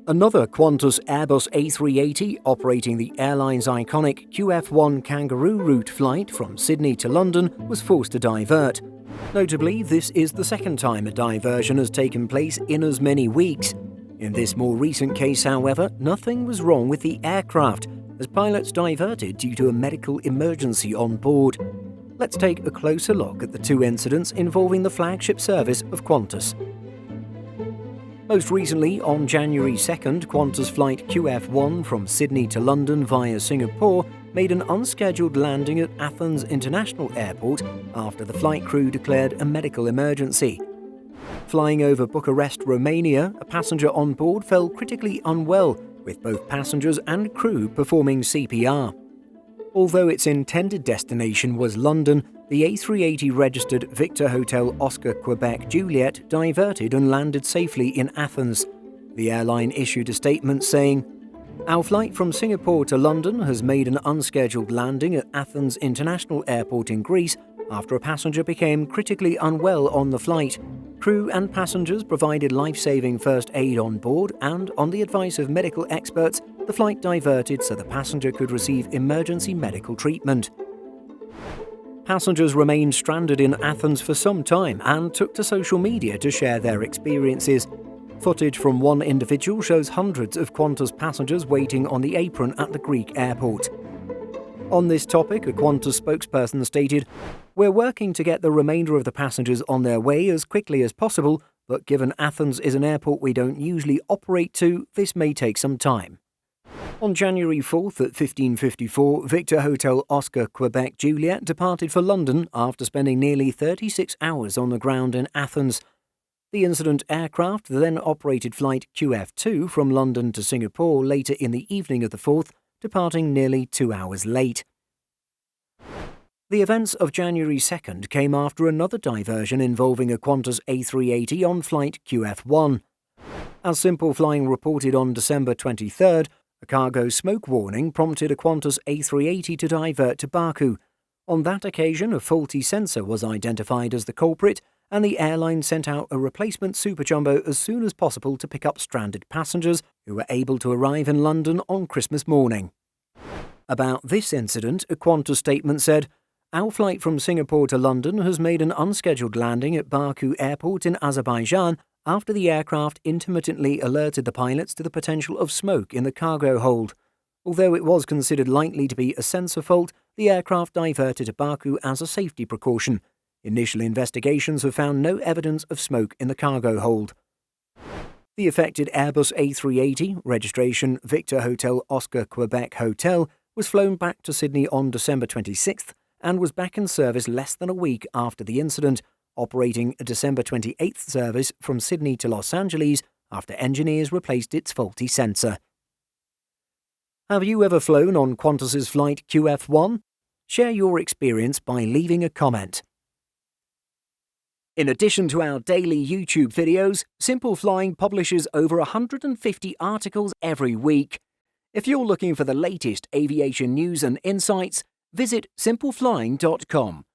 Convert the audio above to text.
Another Qantas Airbus A380 operating the airline's iconic QF1 Kangaroo route flight from Sydney to London was forced to divert. Notably, this is the second time a diversion has taken place in as many weeks. In this more recent case, however, nothing was wrong with the aircraft, as pilots diverted due to a medical emergency on board. Let's take a closer look at the two incidents involving the flagship service of Qantas. Most recently, on January 2nd, Qantas flight QF1 from Sydney to London via Singapore made an unscheduled landing at Athens International Airport after the flight crew declared a medical emergency. Flying over Bucharest, Romania, a passenger on board fell critically unwell, with both passengers and crew performing CPR. Although its intended destination was London, the A380 registered Victor Hotel Oscar Quebec Juliet diverted and landed safely in Athens. The airline issued a statement saying, "Our flight from Singapore to London has made an unscheduled landing at Athens International Airport in Greece after a passenger became critically unwell on the flight. Crew and passengers provided life-saving first aid on board, and on the advice of medical experts, the flight diverted so the passenger could receive emergency medical treatment." Passengers remained stranded in Athens for some time and took to social media to share their experiences. Footage from one individual shows hundreds of Qantas passengers waiting on the apron at the Greek airport. On this topic, a Qantas spokesperson stated, "We're working to get the remainder of the passengers on their way as quickly as possible, but given Athens is an airport we don't usually operate to, this may take some time." On January 4th at 15:54, Victor Hotel Oscar Quebec Juliet departed for London after spending nearly 36 hours on the ground in Athens. The incident aircraft then operated flight QF2 from London to Singapore later in the evening of the 4th, departing nearly 2 hours late. The events of January 2nd came after another diversion involving a Qantas A380 on flight QF1. As Simple Flying reported on December 23rd, a cargo smoke warning prompted a Qantas A380 to divert to Baku. On that occasion, a faulty sensor was identified as the culprit, and the airline sent out a replacement Super Jumbo as soon as possible to pick up stranded passengers who were able to arrive in London on Christmas morning. About this incident, a Qantas statement said, "Our flight from Singapore to London has made an unscheduled landing at Baku Airport in Azerbaijan after the aircraft intermittently alerted the pilots to the potential of smoke in the cargo hold. Although it was considered likely to be a sensor fault, the aircraft diverted to Baku as a safety precaution. Initial investigations have found no evidence of smoke in the cargo hold." The affected Airbus A380, registration Victor Hotel Oscar Quebec Hotel, was flown back to Sydney on December 26th and was back in service less than a week after the incident, operating a December 28th service from Sydney to Los Angeles after engineers replaced its faulty sensor. Have you ever flown on Qantas's flight QF1? Share your experience by leaving a comment. In addition to our daily YouTube videos, Simple Flying publishes over 150 articles every week. If you're looking for the latest aviation news and insights, visit simpleflying.com.